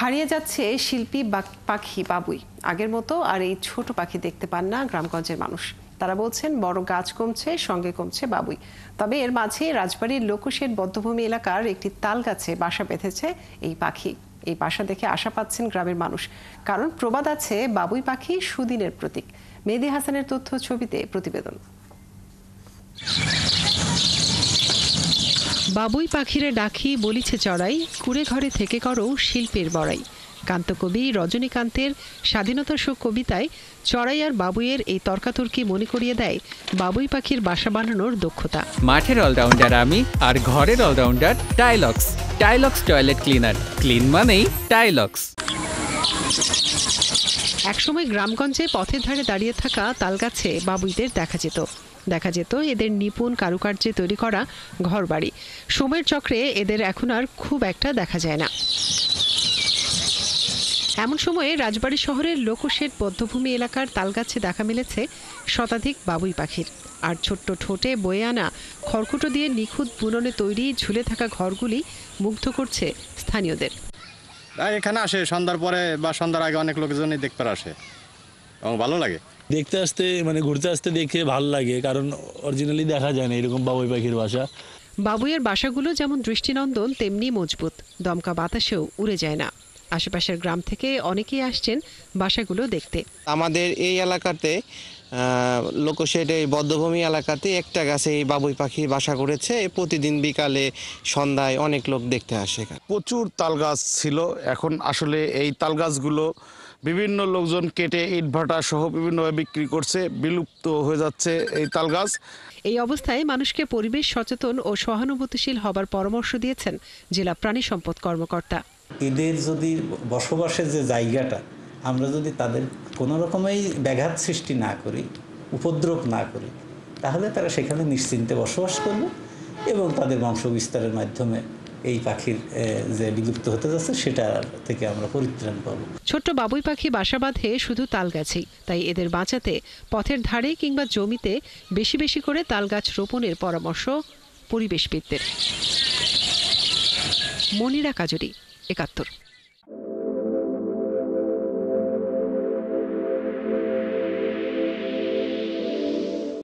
হারিয়ে যাচ্ছে শিল্পী পাখি বাবুই। আগের মতো আর এই ছোট পাখি দেখতে পান না গ্রামগঞ্জের মানুষ। তারা বলছেন বড় গাছ কমছে, সঙ্গে কমছে বাবুই। তবে এর মাঝে রাজবাড়ির লোকশেড বধ্যভূমি এলাকার একটি তাল গাছে বাসা বেঁধেছে এই পাখি। এই বাসা দেখে আশা পাচ্ছেন গ্রামের মানুষ, কারণ প্রবাদ আছে বাবুই পাখি সুদিনের প্রতীক। মেহেদী হাসানের তথ্য ছবিতে প্রতিবেদন। বাবুই পাখিরে ডাকি বলিছে চড়াই, কুড়ে ঘরে থেকে করো শিল্পের বড়াই। কান্তকবি রজনীকান্তের স্বাধীনতা শোক কবিতায় চড়াই আর বাবুইয়ের এই তর্কাতর্কি মনে করিয়ে দেয় বাবুই পাখির বাসা বানানোর দক্ষতা। মাঠের অলরাউন্ডার আমি, আর ঘরের allrounder Tylox. Tylox toilet cleaner, clean মানেই টাইলক্স। একসময় গ্রামগঞ্জে পথের ধারে দাঁড়িয়ে থাকা তালগাছে বাবুইদের দেখা যেত এদের নিপুণ কারুকার্যে তৈরি করা ঘরবাড়ি। সময়ের চক্রে এদের এখন আর খুব একটা দেখা যায় না। এমন সময়ে রাজবাড়ী শহরের লোকশেড বধ্যভূমি এলাকার তালগাছে দেখা মিলেছে শতাধিক বাবুই পাখির। আর ছোট্ট ঠোঁটে বয়ে আনা খড়কুটো দিয়ে নিখুঁত বুননে তৈরি ঝুলে থাকা ঘরগুলি মুগ্ধ করছে স্থানীয়দের। এখানে আসে সন্ধ্যার পরে বা সন্ধ্যার আগে অনেক লোকজনই দেখতে আসে এবং ভালো লাগে দেখতে আসতে, ঘুরতে আসতে দেখে ভালো লাগে, কারণ অরিজিনালি দেখা যায় না এরকম বাবুই পাখির বাসা। বাবুইয়ের বাসাগুলো যেমন দৃষ্টিনন্দন তেমনি মজবুত, দমকা বাতাসেও উড়ে যায় না। আশেপাশের গ্রাম থেকে অনেকেই আসছেন বাসাগুলো দেখতে। আমাদের এই এলাকাতে লোকশেড এই বধ্যভূমি এলাকাতে একটা গাছে এই বাবুই পাখি বাসা করেছে। প্রতিদিন বিকালে সন্ধ্যায় অনেক লোক দেখতে আসে। প্রচুর তাল গাছ ছিল, এখন আসলে এই তাল গাছগুলো বিভিন্ন লোকজন কেটে ইটভাটা সহ বিভিন্নভাবে বিক্রি করছে, বিলুপ্ত হয়ে যাচ্ছে এই তাল গাছ। এই অবস্থায় মানুষকে পরিবেশ সচেতন ও সহানুভূতিশীল হবার পরামর্শ দিয়েছেন জেলা প্রাণী সম্পদ কর্মকর্তা। এদের যদি বসবাসের যে জায়গাটা, আমরা যদি তাদের কোনো রকমেই ব্যাঘাত সৃষ্টি না করি, উপদ্রব না করি, তাহলে তারা সেখানে নিশ্চিন্তে বসবাস করবে এবং তাদের বংশ বিস্তারের মাধ্যমে এই পাখির যে বিলুপ্ত হতে যাচ্ছে সেটা থেকে আমরা পরিত্রাণ পাবো। ছোট্ট বাবুই পাখি বাসা বাঁধে শুধু তাল গাছেই, তাই এদের বাঁচাতে পথের ধারে কিংবা জমিতে বেশি বেশি করে তাল গাছ রোপণের পরামর্শ পরিবেশবিদদের। মনিরা কাজরি, ৭১।